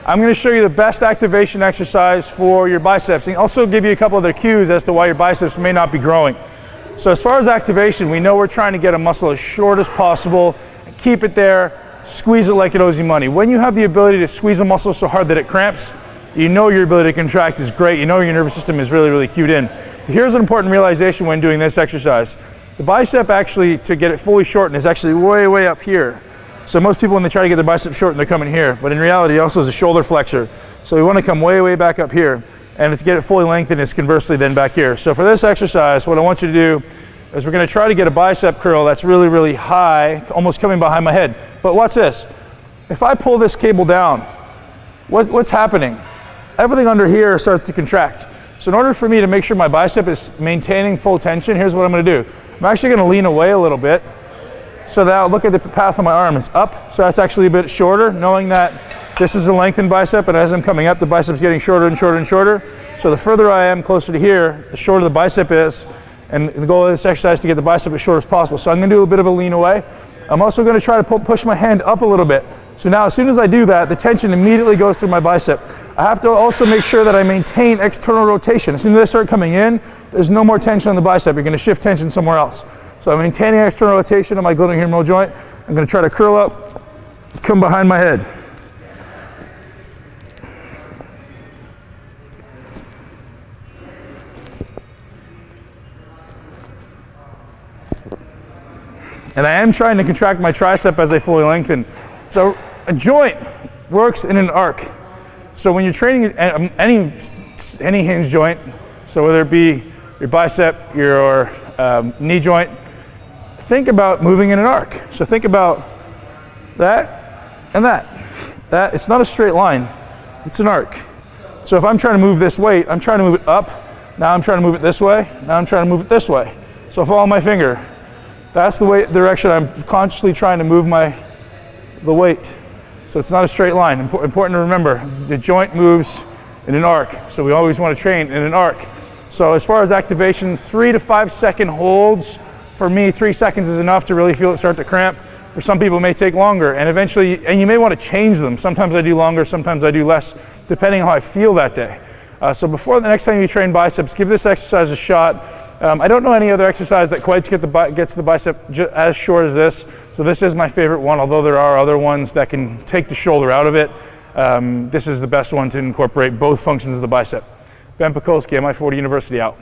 I'm going to show you the best activation exercise for your biceps and also give you a couple other cues as to why your biceps may not be growing. So as far as activation, we know we're trying to get a muscle as short as possible, keep it there, squeeze it like it owes you money. When you have the ability to squeeze a muscle so hard that it cramps, you know your ability to contract is great. You know your nervous system is really, really cued in. So here's an important realization when doing this exercise. The bicep actually, to get it fully shortened, is actually way, way up here. So most people, when they try to get their bicep shortened, they're coming here. But in reality, it also is a shoulder flexor. So we want to come way, way back up here. And to get it fully lengthened, it's conversely then back here. So for this exercise, what I want you to do is we're going to try to get a bicep curl that's really, really high, almost coming behind my head. But watch this. If I pull this cable down, what's happening? Everything under here starts to contract. So in order for me to make sure my bicep is maintaining full tension, here's what I'm going to do. I'm actually going to lean away a little bit. So now look at the path of my arm, it's up, so that's actually a bit shorter, knowing that this is a lengthened bicep, and as I'm coming up, the bicep's getting shorter and shorter and shorter. So the further I am closer to here, the shorter the bicep is, and the goal of this exercise is to get the bicep as short as possible. So I'm going to do a bit of a lean away. I'm also going to try to push my hand up a little bit. So now as soon as I do that, the tension immediately goes through my bicep. I have to also make sure that I maintain external rotation. As soon as I start coming in, there's no more tension on the bicep. You're going to shift tension somewhere else. So I'm maintaining external rotation on my glenohumeral joint. I'm going to try to curl up, come behind my head. And I am trying to contract my tricep as I fully lengthen. So a joint works in an arc. So when you're training any hinge joint, so whether it be your bicep, your knee joint, think about moving in an arc. So think about that and that. It's not a straight line, it's an arc. So if I'm trying to move this weight, I'm trying to move it up, now I'm trying to move it this way, now I'm trying to move it this way. So follow my finger. That's the direction I'm consciously trying to move the weight. So it's not a straight line. Important to remember, the joint moves in an arc. So we always want to train in an arc. So as far as activation, 3 to 5 second holds. For me, 3 seconds is enough to really feel it start to cramp. For some people, it may take longer, and eventually, and you may want to change them. Sometimes I do longer, sometimes I do less, depending on how I feel that day. So before the next time you train biceps, give this exercise a shot. I don't know any other exercise that quite gets the bicep as short as this. So this is my favorite one, although there are other ones that can take the shoulder out of it. This is the best one to incorporate both functions of the bicep. Ben Pekulski, MI40 University out.